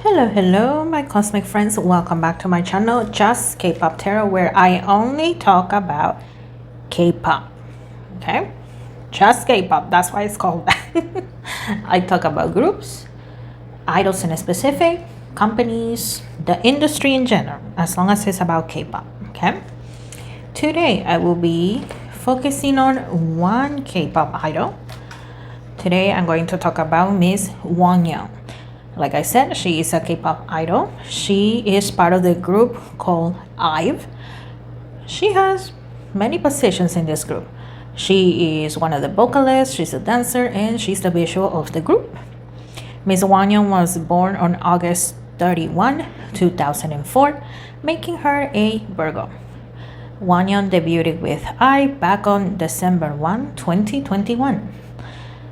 Hello, my cosmic friends. Welcome back to my channel, Just K-Pop Tarot, where I only talk about K-pop. Okay? Just K-pop. That's why it's called that. I talk about groups, idols in a specific, companies, the industry in general, as long as it's about K-pop. Okay? Today, I will be focusing on one K-pop idol. Today, I'm going to talk about Miss Wonyoung. Like I said, she is a K-pop idol. She is part of the group called IVE. She has many positions in this group. She is one of the vocalists, she's a dancer, and she's the visual of the group. Miss Wonyoung was born on August 31, 2004, making her a Virgo. Wonyoung debuted with IVE back on December 1, 2021.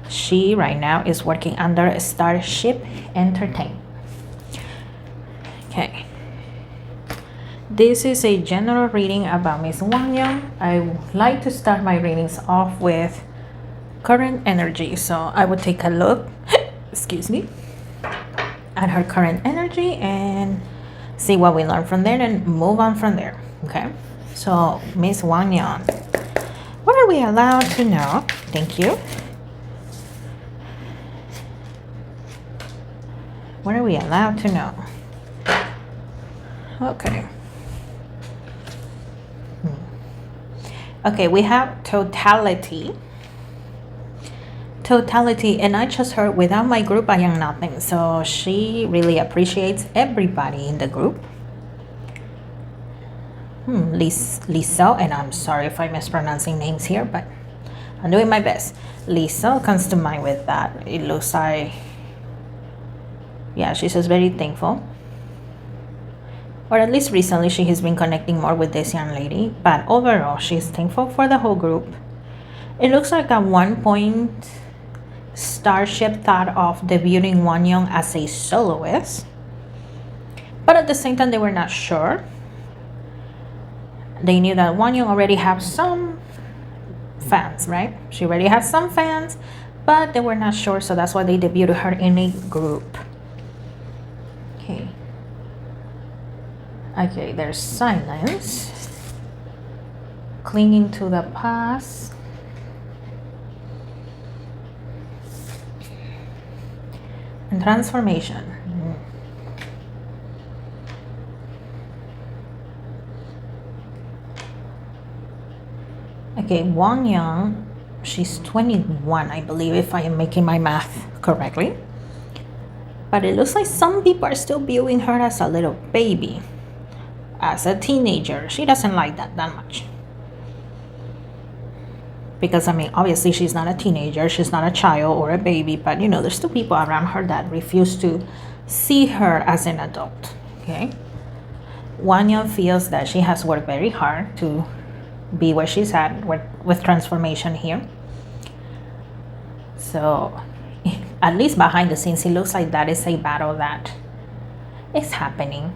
She right now is working under Starship Entertainment. Okay. This is a general reading about Miss Wonyoung. I would like to start my readings off with current energy. So I would take a look, excuse me, at her current energy and see what we learn from there and move on from there. Okay. So Miss Wonyoung, what are we allowed to know? Thank you. What are we allowed to know? Okay. Okay, we have totality. Totality, and I just heard without my group, I am nothing. So she really appreciates everybody in the group. Lisa, and I'm sorry if I'm mispronouncing names here, but I'm doing my best. Lisa comes to mind with that. It looks like, yeah, she's just very thankful. Or at least recently she has been connecting more with this young lady. But overall, she's thankful for the whole group. It looks like at one point, Starship thought of debuting Wonyoung as a soloist. But at the same time, they were not sure. They knew that Wonyoung already have some fans, right? She already has some fans, but they were not sure. So that's why they debuted her in a group. Okay, there's silence, clinging to the past, and transformation. Okay, Wonyoung, she's 21, I believe, if I am making my math correctly. But it looks like some people are still viewing her as a little baby. As a teenager, she doesn't like that much. Because, I mean, obviously she's not a teenager, she's not a child or a baby, but, you know, there's still people around her that refuse to see her as an adult, okay? Wonyoung feels that she has worked very hard to be where she's at with transformation here. So, at least behind the scenes, it looks like that is a battle that is happening.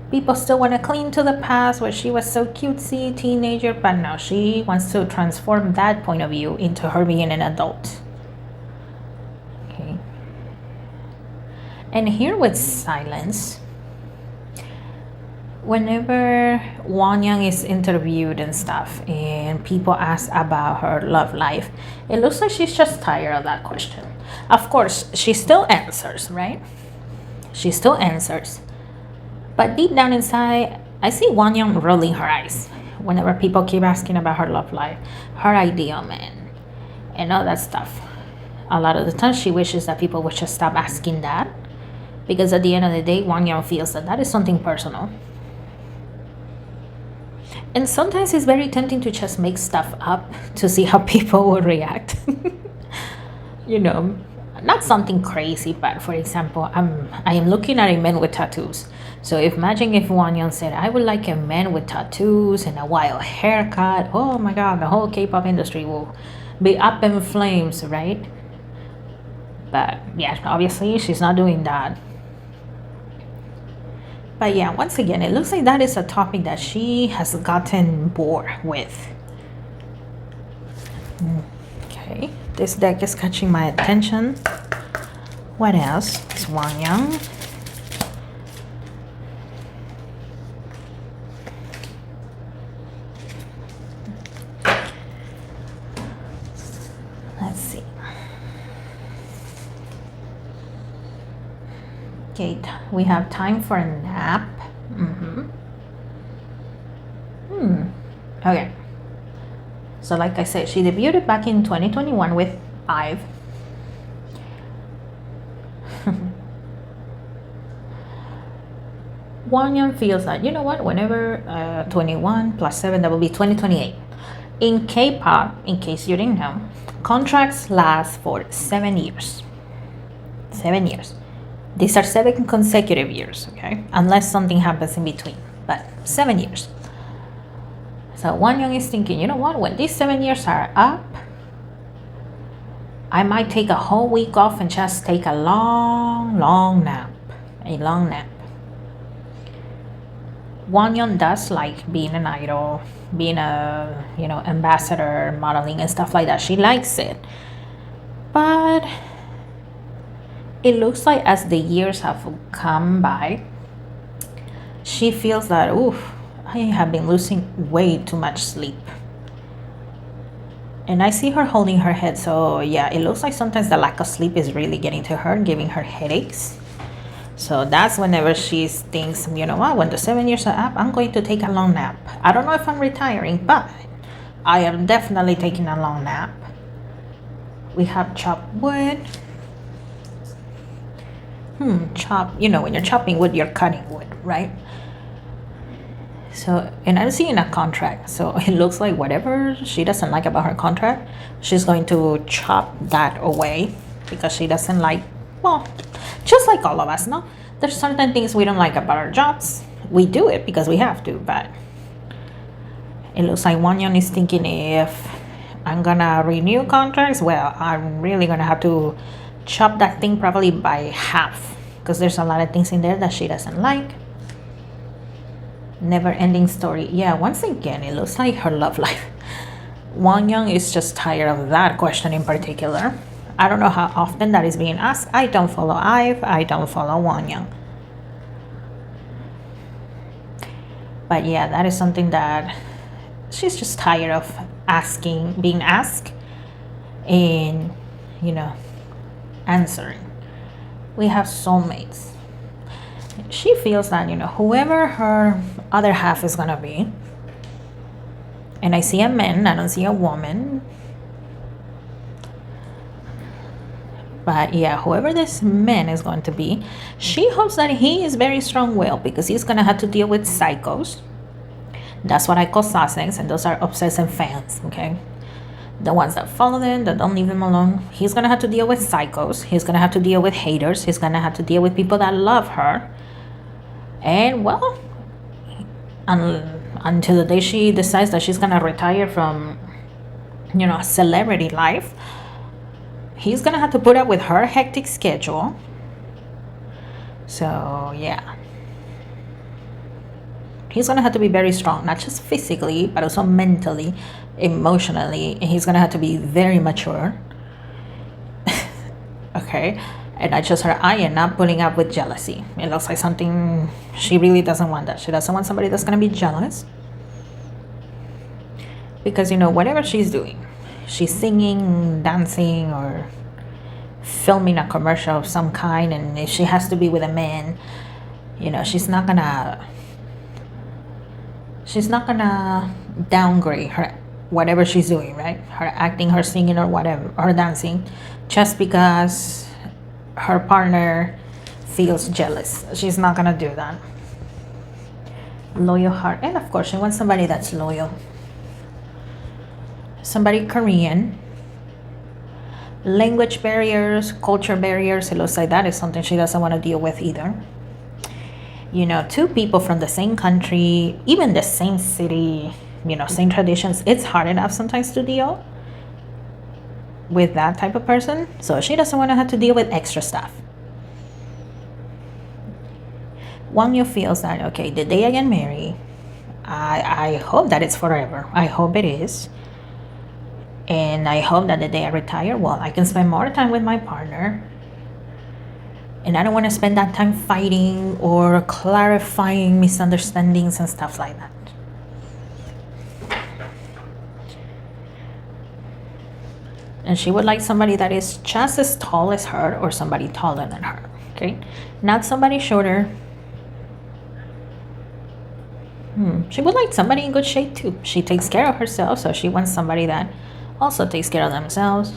People still want to cling to the past where she was so cutesy teenager, but now she wants to transform that point of view into her being an adult. Okay. And here with silence, whenever Wonyoung is interviewed and stuff, and people ask about her love life, it looks like she's just tired of that question. Of course, she still answers, right? She still answers. But deep down inside, I see Wonyoung rolling her eyes whenever people keep asking about her love life, her ideal man, and all that stuff. A lot of the time, she wishes that people would just stop asking that, because at the end of the day, Wonyoung feels that that is something personal. And sometimes it's very tempting to just make stuff up to see how people will react. You know, not something crazy, but for example, I am looking at a man with tattoos. So imagine if Wonyoung said, I would like a man with tattoos and a wild haircut. Oh my God, the whole K-pop industry will be up in flames, right? But yeah, obviously she's not doing that. But yeah, once again, it looks like that is a topic that she has gotten bored with. Okay, this deck is catching my attention. What else? It's Wonyoung. Let's see. Okay, we have time for a nap. Okay. So like I said, she debuted back in 2021 with IVE. Wonyoung feels that, you know what, whenever 21 plus 7, that will be 2028. In K-pop, in case you didn't know, contracts last for 7 years. 7 years. These are 7 consecutive years, okay? Unless something happens in between, but 7 years. So Wonyoung is thinking, you know what, when these 7 years are up, I might take a whole week off and just take a long nap. A long nap. Wonyoung does like being an idol, being a, you know, ambassador, modeling and stuff like that. She likes it. But it looks like as the years have come by, she feels that, oof, I have been losing way too much sleep. And I see her holding her head, so yeah, it looks like sometimes the lack of sleep is really getting to her, giving her headaches. So that's whenever she thinks, you know what, when the 7 years are up, I'm going to take a long nap. I don't know if I'm retiring, but I am definitely taking a long nap. We have chopped wood. Chop, you know, when you're chopping wood, you're cutting wood, right? So, and I'm seeing a contract. So it looks like whatever she doesn't like about her contract, she's going to chop that away because she doesn't like, well, just like all of us, no? There's certain things we don't like about our jobs. We do it because we have to, but it looks like Wonyoung is thinking, if I'm gonna renew contracts, well, I'm really gonna have to chop that thing probably by half because there's a lot of things in there that she doesn't like. Never ending story. Yeah, once again, it looks like her love life. Wonyoung is just tired of that question in particular. I don't know how often that is being asked. I don't follow IVE. I don't follow Wonyoung. But yeah, that is something that she's just tired of being asked and, you know, answering. We have soulmates. She feels that, you know, whoever her other half is gonna be, and I see a man, I don't see a woman, but yeah, whoever this man is going to be, she hopes that he is very strong-willed because he's gonna have to deal with psychos. That's what I call Sussex, and those are obsessive fans, okay? The ones that follow them, that don't leave him alone. He's gonna have to deal with psychos. He's gonna have to deal with haters. He's gonna have to deal with people that love her. And well, until the day she decides that she's gonna retire from, you know, celebrity life, he's gonna have to put up with her hectic schedule. So yeah, he's gonna have to be very strong, not just physically, but also mentally, emotionally, and he's gonna have to be very mature. Okay, and not just her eye and not putting up with jealousy. It looks like something she really doesn't want. That she doesn't want somebody that's gonna be jealous, because, you know, whatever she's doing, she's singing, dancing, or filming a commercial of some kind, and if she has to be with a man, you know, she's not gonna downgrade her whatever she's doing, right? Her acting, her singing, or whatever, or dancing, just because her partner feels jealous. She's not gonna do that. Loyal heart, and of course she wants somebody that's loyal, somebody Korean. Language barriers, culture barriers, it looks like that is something she doesn't want to deal with either. You know, two people from the same country, even the same city, you know, same traditions, it's hard enough sometimes to deal with that type of person. So she doesn't want to have to deal with extra stuff. Wonyoung feels that, okay, the day I get married, I hope that it's forever. I hope it is. And I hope that the day I retire, well, I can spend more time with my partner. And I don't want to spend that time fighting or clarifying misunderstandings and stuff like that. And she would like somebody that is just as tall as her or somebody taller than her, okay? Not somebody shorter. She would like somebody in good shape too. She takes care of herself, so she wants somebody that also takes care of themselves.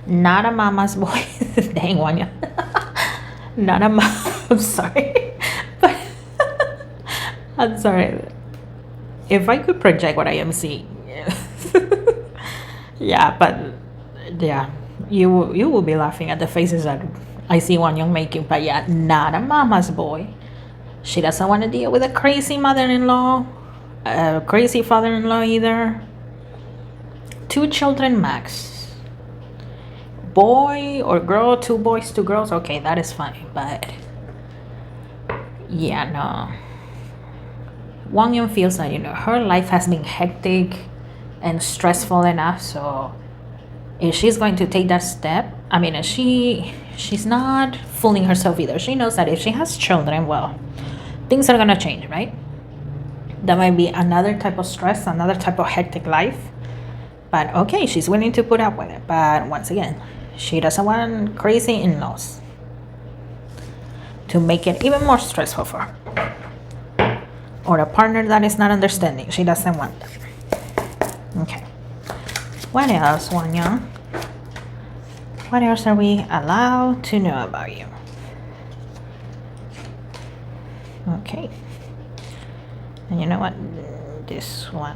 Not a mama's boy. Dang, Wonyoung. Not a mom. I'm sorry. But I'm sorry. If I could project what I am seeing. Yeah, but yeah, you will be laughing at the faces that I see Wonyoung making. But yeah, not a mama's boy. She doesn't want to deal with a crazy mother-in-law, a crazy father-in-law either. 2 children max. Boy or girl, 2 boys, 2 girls. Okay, that is fine. But yeah, no. Wonyoung feels that, you know, her life has been hectic and stressful enough. So if she's going to take that step, I mean, she's not fooling herself either. She knows that if she has children, well, things are gonna change, right? That might be another type of stress, another type of hectic life. But okay, she's willing to put up with it. But once again, she doesn't want crazy in-laws to make it even more stressful for her. Or a partner that is not understanding. She doesn't want that. Okay. What else, Wonyoung? What else are we allowed to know about you? Okay. And you know what? This one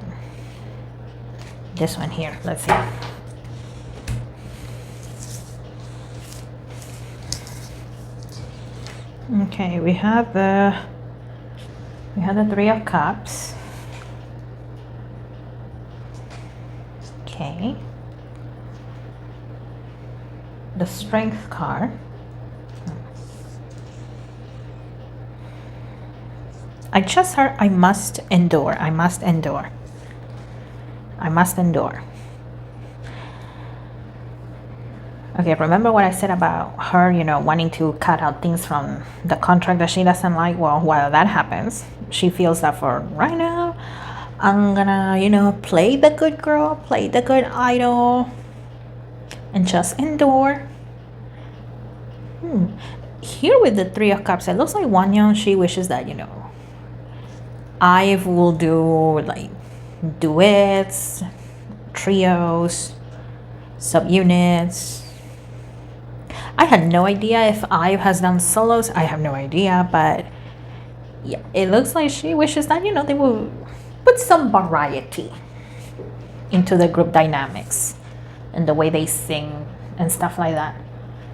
here. Let's see. Okay, we have the 3 of Cups. Okay. The Strength card. I just heard I must endure. I must endure. I must endure. Okay, remember what I said about her, you know, wanting to cut out things from the contract that she doesn't like? Well, while that happens, she feels that for right now, I'm gonna, you know, play the good girl, play the good idol, and just endure. Here with the 3 of Cups, it looks like Wonyoung, she wishes that, you know, IVE will do like duets, trios, subunits. I had no idea if IVE has done solos. I have no idea, but yeah, it looks like she wishes that, you know, they will put some variety into the group dynamics and the way they sing and stuff like that.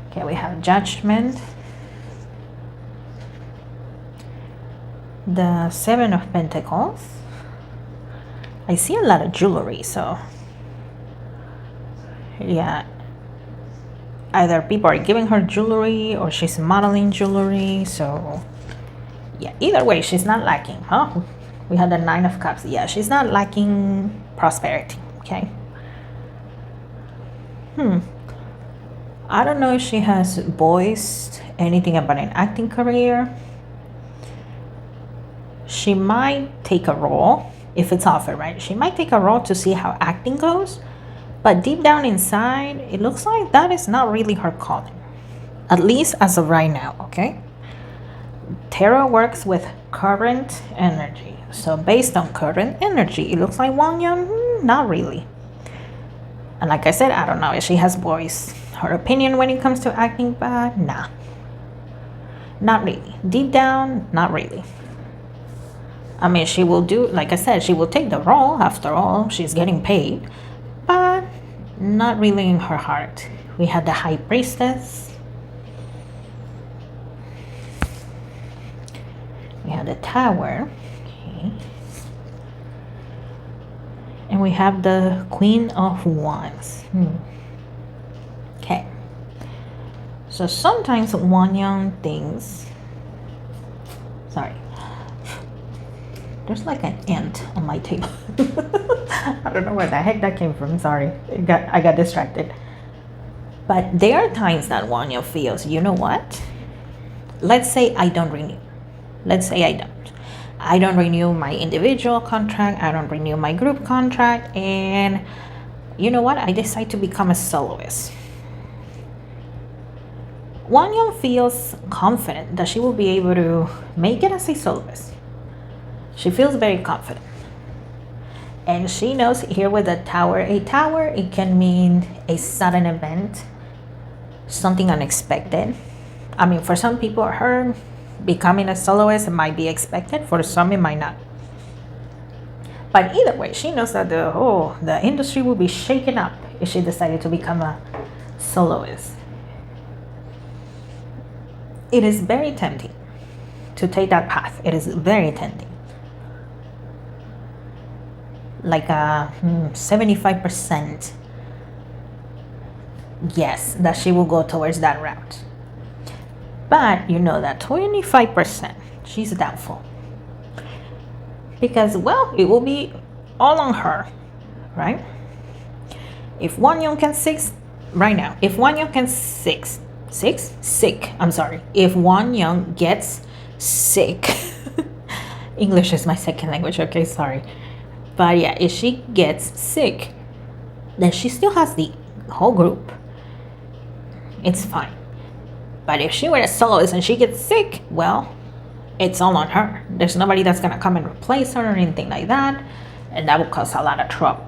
Okay, we have Judgment. The 7 of Pentacles. I see a lot of jewelry, so yeah, either people are giving her jewelry or she's modeling jewelry. So yeah, either way, she's not lacking, huh? We had the 9 of Cups. Yeah, she's not lacking prosperity. Okay. I don't know if she has voiced anything about an acting career. She might take a role if it's offered, right? She might take a role to see how acting goes, but deep down inside, it looks like that is not really her calling, at least as of right now. Okay, tarot works with current energy, so based on current energy, it looks like Wonyoung, not really. And like I said, I don't know if she has voiced her opinion when it comes to acting, but nah, not really. Deep down, not really. I mean, she will do, like I said, she will take the role. After all, she's getting paid, but not really in her heart. We had the High Priestess. We have the Tower. Okay. And we have the Queen of Wands. Okay. So sometimes Wonyoung thinks, sorry, there's like an ant on my table. I don't know where the heck that came from. Sorry, I got distracted. But there are times that Wonyoung feels, you know what? let's say I don't renew. Let's say I don't renew my individual contract, I don't renew my group contract, and you know what? I decide to become a soloist. Wonyoung feels confident that she will be able to make it as a soloist. She feels very confident. And she knows here with a tower, it can mean a sudden event, something unexpected. I mean, for some people, her becoming a soloist might be expected, for some, it might not. But either way, she knows that the industry will be shaken up if she decided to become a soloist. It is very tempting to take that path. It is very tempting. Like a 75% yes that she will go towards that route. But you know that 25% she's doubtful. Because, well, it will be all on her, right? If Wonyoung can right now, if Wonyoung can if Wonyoung gets sick, English is my second language, okay, sorry. But yeah, if she gets sick, then she still has the whole group. It's fine. But if she were a soloist and she gets sick, well, it's all on her. There's nobody that's gonna come and replace her or anything like that, and that would cause a lot of trouble.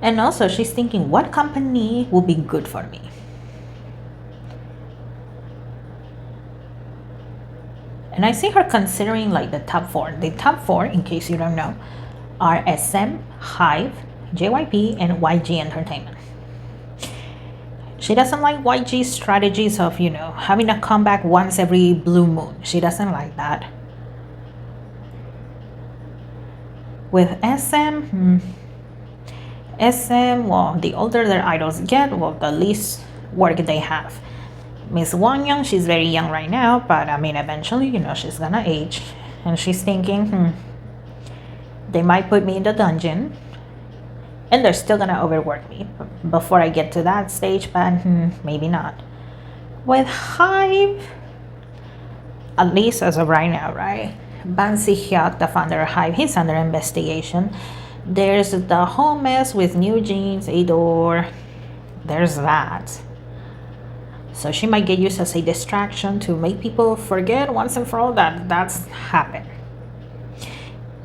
And also, she's thinking, what company will be good for me? And I see her considering like the top four. The top four, in case you don't know, are SM, HIVE, JYP, and YG Entertainment. She doesn't like YG's strategies of, having a comeback once every blue moon. She doesn't like that. With SM, well, the older their idols get, well, the least work they have. Miss Wonyoung, she's very young right now, but I mean, eventually, she's gonna age. And she's thinking, they might put me in the dungeon, and they're still gonna overwork me before I get to that stage, but maybe not. With HIVE, at least as of right now, right? Ban Si-hyuk, the founder of HIVE, he's under investigation. There's the whole mess with New Jeans, Adore. There's that. So she might get used as a distraction to make people forget once and for all that that's happened.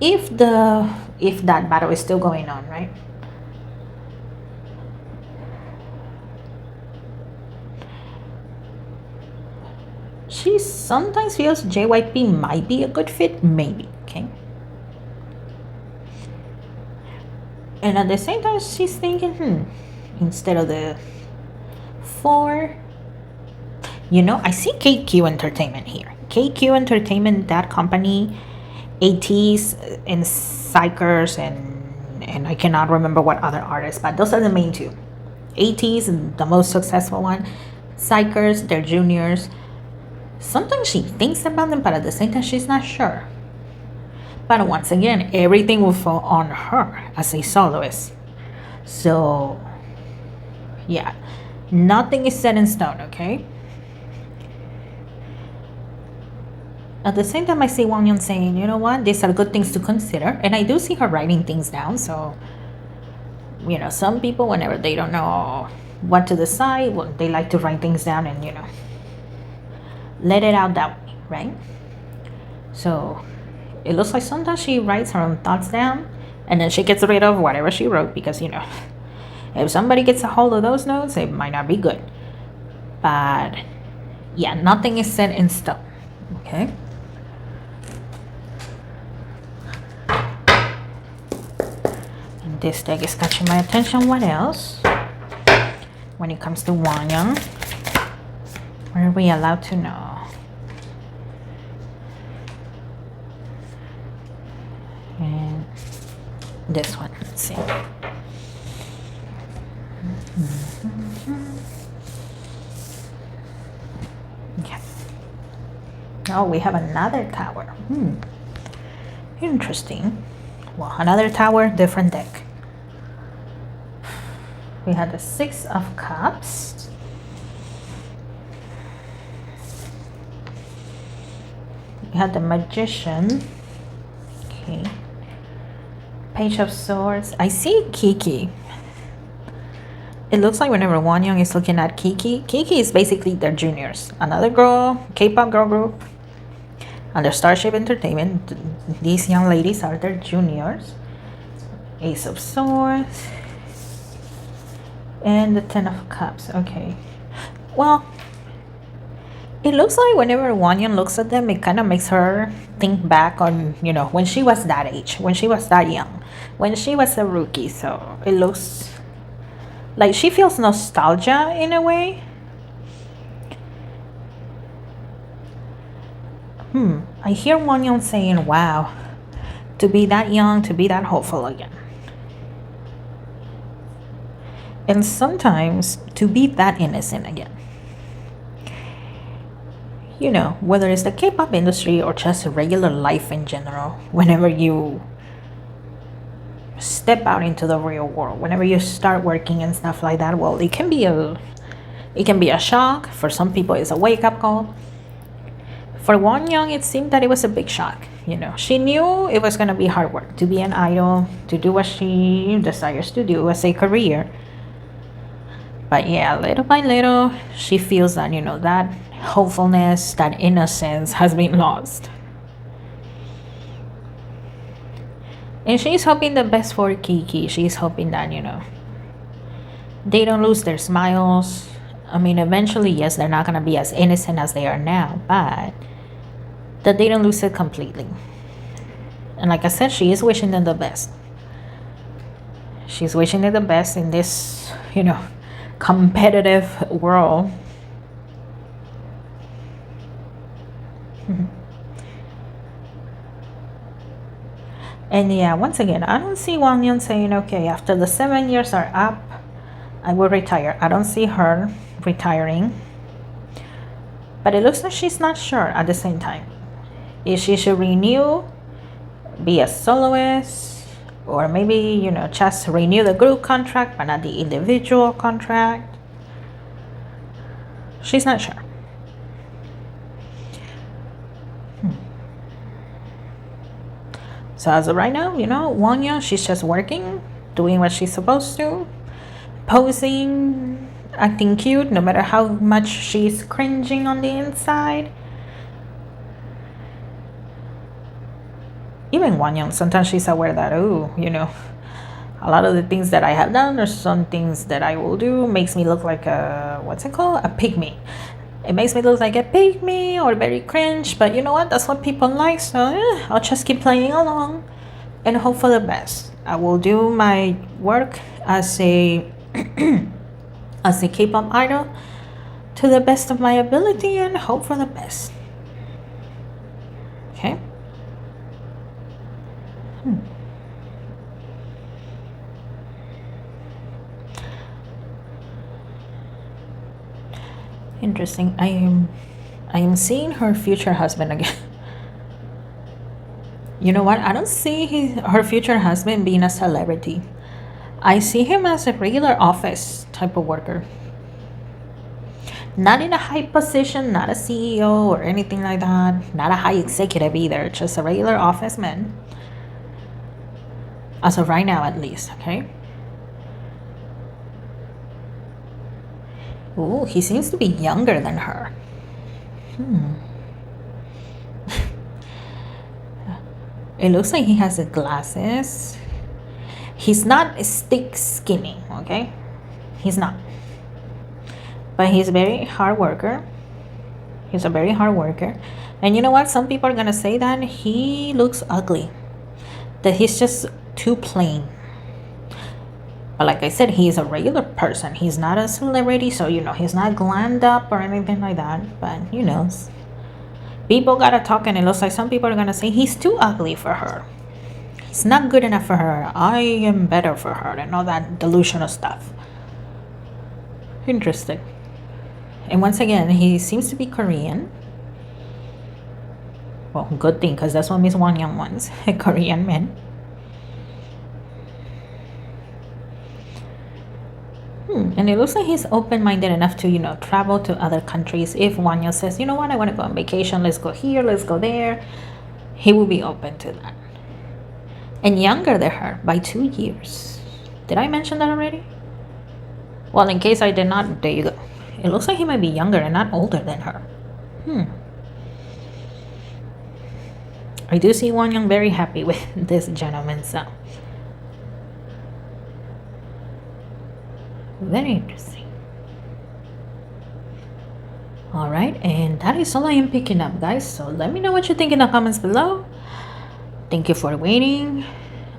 If that battle is still going on, right? She sometimes feels JYP might be a good fit, maybe, okay? And at the same time, she's thinking, instead of the 4, I see KQ Entertainment here. KQ Entertainment, that company, ATEEZ and Psychers, and I cannot remember what other artists, but those are the main two. ATEEZ, the most successful one. Psychers, they're juniors. Sometimes she thinks about them, but at the same time, she's not sure. But once again, everything will fall on her as a soloist. So, yeah, nothing is set in stone, okay? At the same time, I see Wonyoung saying, you know what, these are good things to consider. And I do see her writing things down. So, some people, whenever they don't know what to decide, well, they like to write things down and, let it out that way, right? So it looks like sometimes she writes her own thoughts down and then she gets rid of whatever she wrote because, if somebody gets a hold of those notes, it might not be good. But yeah, nothing is set in stone, okay? And this deck is catching my attention. What else? When it comes to Wonyoung, what are we allowed to know? And this one, let's see. Okay. Oh, we have another tower. Interesting. Well, another tower, different deck. We had the Six of Cups. We had the Magician. Okay. Page of Swords. I see Kiki. It looks like whenever Wonyoung is looking at Kiki, Kiki is basically their juniors. Another girl, K-pop girl group. Under Starship Entertainment, these young ladies are their juniors. Ace of Swords. And the Ten of Cups. Okay. Well, it looks like whenever Wonyoung looks at them, it kind of makes her think back on, you know, when she was that age, when she was that young, when she was a rookie. So it looks like she feels nostalgia in a way. I hear Wonyoung saying, wow, to be that young, to be that hopeful again. And sometimes to be that innocent again. You know, whether it's the K-pop industry or just regular life in general, whenever you step out into the real world, whenever you start working and stuff like that, well, it can be a shock. For some people, it's a wake-up call. For Wonyoung, it seemed that it was a big shock. You know, she knew it was going to be hard work to be an idol, to do what she desires to do as a career. But yeah, little by little, she feels that, you know, that hopefulness, that innocence has been lost. And she's hoping the best for Kiki. She's hoping that, you know, they don't lose their smiles. I mean, eventually, yes, they're not going to be as innocent as they are now, but that they don't lose it completely. And like I said, she is wishing them the best. She's wishing them the best in this, you know, competitive world. And yeah, once again, I don't see Wonyoung saying, okay, after the 7 years are up, I will retire. I don't see her retiring. But it looks like she's not sure at the same time. If she should renew, be a soloist, or maybe, you know, just renew the group contract but not the individual contract. She's not sure. So as of right now, you know, Wonyoung, she's just working, doing what she's supposed to, posing, acting cute, no matter how much she's cringing on the inside. Even Wonyoung, sometimes she's aware that, oh, you know, a lot of the things that I have done or some things that I will do makes me look like a, what's it called? A pygmy. It makes me look like a pygmy or very cringe, but you know what? That's what people like, so I'll just keep playing along and hope for the best. I will do my work as a as a K-pop idol to the best of my ability and hope for the best. Okay? Interesting. I am seeing her future husband again. You know what? I don't see her future husband being a celebrity. I see him as a regular office type of worker. Not in a high position, not a CEO or anything like that. Not a high executive either. Just a regular office man. As of right now, at least, okay? Ooh, he seems to be younger than her. It looks like he has the glasses. He's not stick skinny, okay? He's not. But he's a very hard worker. He's a very hard worker. And you know what? Some people are gonna say that he looks ugly. That he's just too plain. But like I said, he's a regular person. He's not a celebrity, so you know, he's not glammed up or anything like that. But you know, people gotta talk, and it looks like some people are gonna say he's too ugly for her. He's not good enough for her. I am better for her, and all that delusional stuff. Interesting. And once again, he seems to be Korean. Well, good thing, because that's what Miss Wonyoung wants, a Korean man. And it looks like he's open-minded enough to, you know, travel to other countries. If Wonyoung says, you know what, I want to go on vacation, let's go here, let's go there, he will be open to that. And younger than her by 2 years. Did I mention that already? Well, in case I did not, there you go. It looks like he might be younger and not older than her. I do see Wonyoung very happy with this gentleman, so very interesting. All right, and that is all I am picking up, guys. So let me know what you think in the comments below. Thank you for waiting.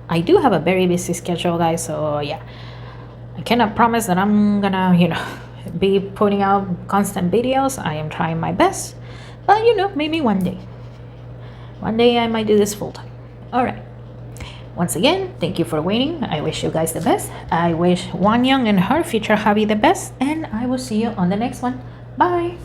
I do have a very busy schedule, guys, so yeah, I cannot promise that I'm gonna, you know, be putting out constant videos. I am trying my best, but you know, maybe one day I might do this full time. All right, once again, thank you for waiting. I wish you guys the best. I wish Wonyoung and her future hubby the best, and I will see you on the next one. Bye.